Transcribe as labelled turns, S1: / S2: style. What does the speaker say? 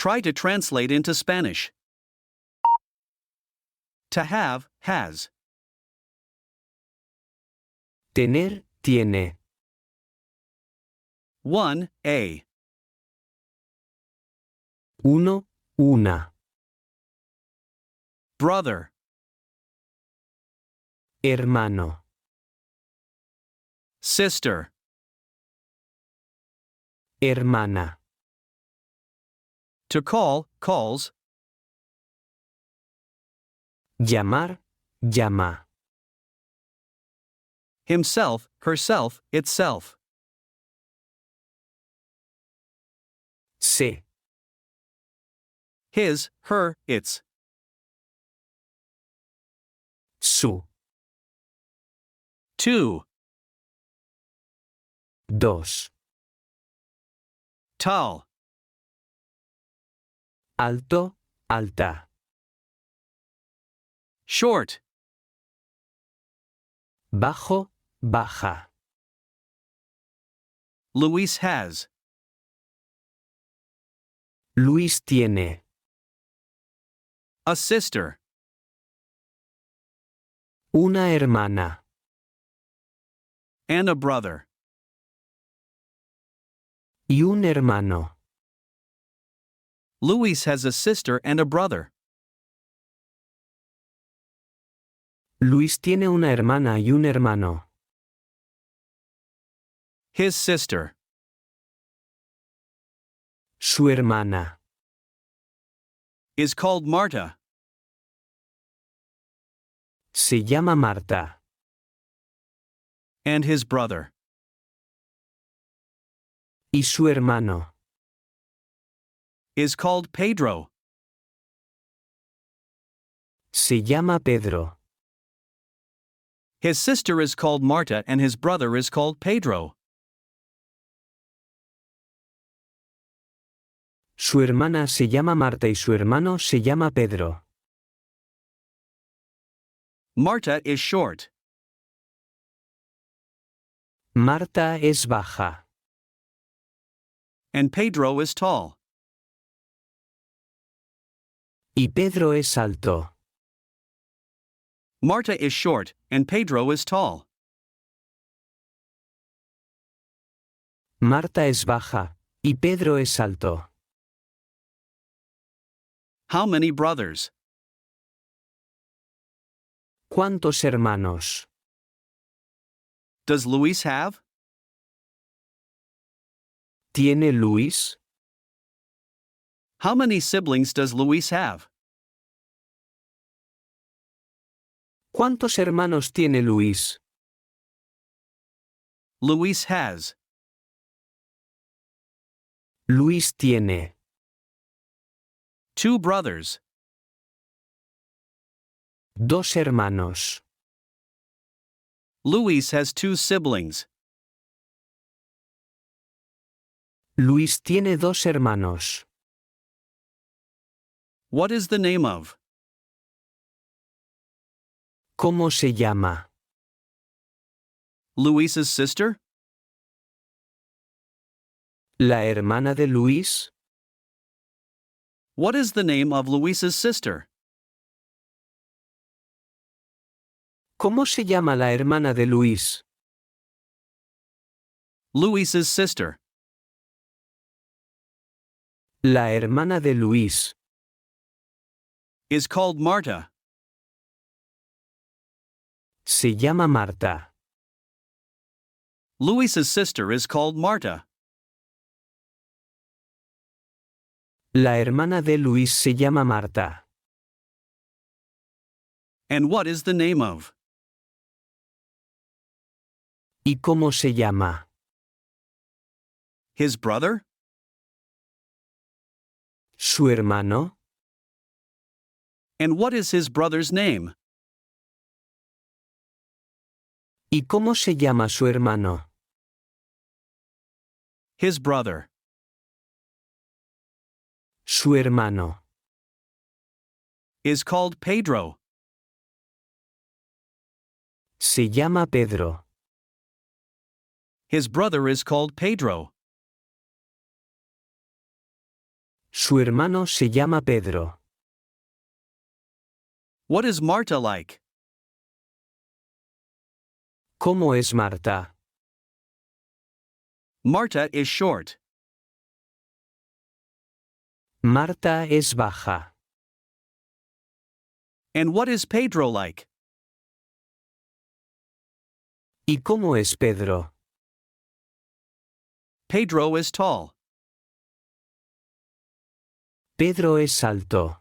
S1: Try to translate into Spanish. To have, has.
S2: Tener, tiene.
S1: 1, a.
S2: Uno, una.
S1: Brother.
S2: Hermano.
S1: Sister.
S2: Hermana.
S1: To call, calls.
S2: Llamar, llama.
S1: Himself, herself, itself.
S2: Se.
S1: His, her, its.
S2: Su.
S1: 2.
S2: Dos.
S1: Tall.
S2: Alto, alta.
S1: Short.
S2: Bajo, baja.
S1: Luis has.
S2: Luis tiene.
S1: A sister.
S2: Una hermana.
S1: And a brother.
S2: Y un hermano.
S1: Luis has a sister and a brother.
S2: Luis tiene una hermana y un hermano.
S1: His sister.
S2: Su hermana.
S1: Is called Marta.
S2: Se llama Marta.
S1: And his brother.
S2: Y su hermano.
S1: Is called Pedro.
S2: Se llama Pedro.
S1: His sister is called Marta and his brother is called Pedro.
S2: Su hermana se llama Marta y su hermano se llama Pedro.
S1: Marta is short.
S2: Marta es baja.
S1: And Pedro is tall.
S2: Y Pedro es alto.
S1: Marta is short, and Pedro is tall.
S2: Marta es baja. Y Pedro es alto.
S1: How many brothers?
S2: ¿Cuántos hermanos?
S1: Does Luis have?
S2: ¿Tiene Luis?
S1: How many siblings does Luis have?
S2: ¿Cuántos hermanos tiene Luis?
S1: Luis has.
S2: Luis tiene.
S1: 2 brothers.
S2: Dos hermanos.
S1: Luis has 2 siblings.
S2: Luis tiene dos hermanos.
S1: What is the name of?
S2: ¿Cómo se llama?
S1: Luis's sister?
S2: ¿La hermana de Luis?
S1: What is the name of Luis's sister?
S2: ¿Cómo se llama la hermana de Luis?
S1: Luis's sister.
S2: La hermana de Luis.
S1: Is called Marta.
S2: Se llama Marta.
S1: Luis's sister is called Marta.
S2: La hermana de Luis se llama Marta.
S1: And what is the name of?
S2: ¿Y cómo se llama?
S1: His brother?
S2: ¿Su hermano?
S1: And what is his brother's name?
S2: ¿Y cómo se llama su hermano?
S1: His brother.
S2: Su hermano.
S1: Is called Pedro.
S2: Se llama Pedro.
S1: His brother is called Pedro.
S2: Su hermano se llama Pedro.
S1: What is Marta like?
S2: ¿Cómo es Marta?
S1: Marta is short.
S2: Marta es baja.
S1: And what is Pedro like?
S2: ¿Y cómo es Pedro?
S1: Pedro is tall.
S2: Pedro es alto.